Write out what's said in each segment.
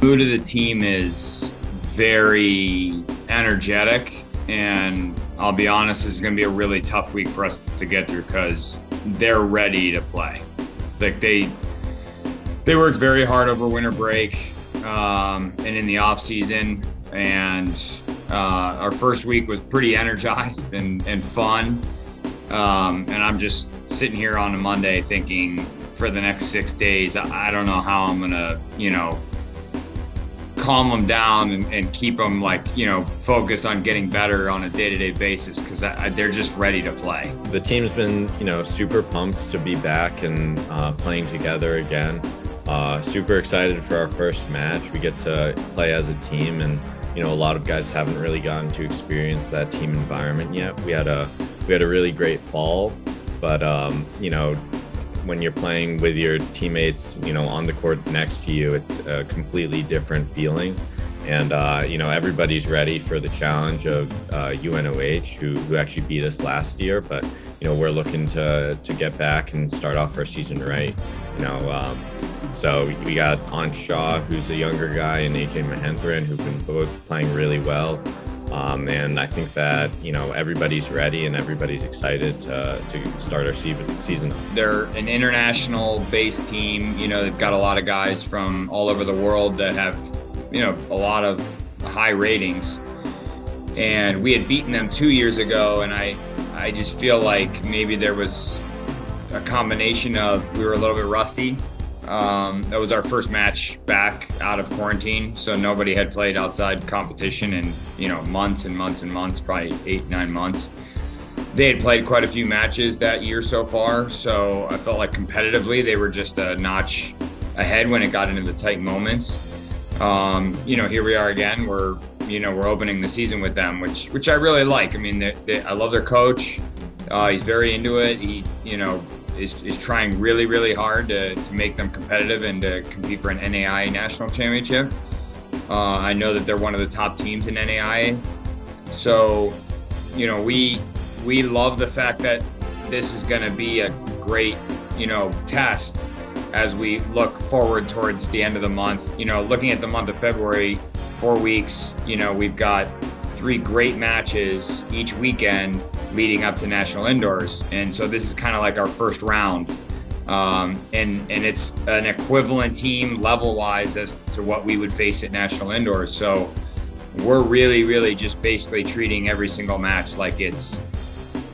Mood of the team is very energetic, and I'll be honest, this is going to be a really tough week for us to get through because they're ready to play. Like they worked very hard over winter break and in the off season, and our first week was pretty energized and fun. And I'm just sitting here on a Monday thinking for the next 6 days, I don't know how I'm gonna, calm them down and keep them focused on getting better on a day-to-day basis because they're just ready to play. The team's been, super pumped to be back and playing together again. Super excited for our first match. We get to play as a team, and a lot of guys haven't really gotten to experience that team environment yet. We had a really great fall, but when you're playing with your teammates, on the court next to you, it's a completely different feeling. And, everybody's ready for the challenge of UNOH, who actually beat us last year. But, we're looking to get back and start off our season right. So we got Ansh Shah, who's a younger guy, and AJ Mahendran, who've been both playing really well. And I think that, everybody's ready and everybody's excited to start our season. They're an international-based team. They've got a lot of guys from all over the world that have, a lot of high ratings. And we had beaten them 2 years ago, and I just feel like maybe there was a combination of we were a little bit rusty. That was our first match back out of quarantine, so nobody had played outside competition in months and months and months, probably 8-9 months. They had played quite a few matches that year so far, so I felt like competitively they were just a notch ahead when it got into the tight moments. Here we are again. We're opening the season with them, which I really like. I mean, I love their coach. He's very into it. He is trying really, really hard to make them competitive and to compete for an NAIA national championship. I know that they're one of the top teams in NAIA. So, we love the fact that this is going to be a great, test as we look forward towards the end of the month. Looking at the month of February, 4 weeks, we've got 3 great matches each weekend leading up to national indoors, and so this is kind of like our first round, and it's an equivalent team level wise as to what we would face at national indoors. So we're really just basically treating every single match like it's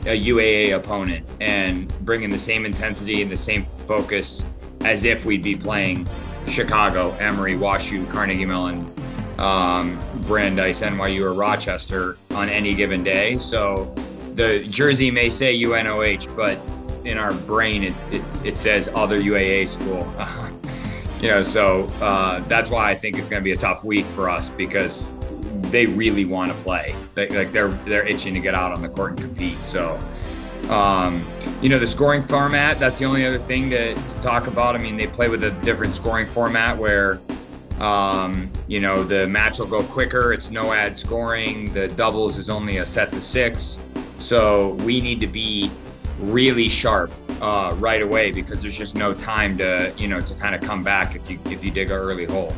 a UAA opponent and bringing the same intensity and the same focus as if we'd be playing Chicago, Emory, WashU, Carnegie Mellon, Brandeis, NYU, or Rochester on any given day. So the jersey may say UNOH, but in our brain it says other UAA school. So that's why I think it's going to be a tough week for us because they really want to play. They're itching to get out on the court and compete. So the scoring format, that's the only other thing to talk about. I mean, they play with a different scoring format where the match will go quicker. It's no ad scoring. The doubles is only a set to 6. So we need to be really sharp right away because there's just no time to kind of come back if you dig an early hole.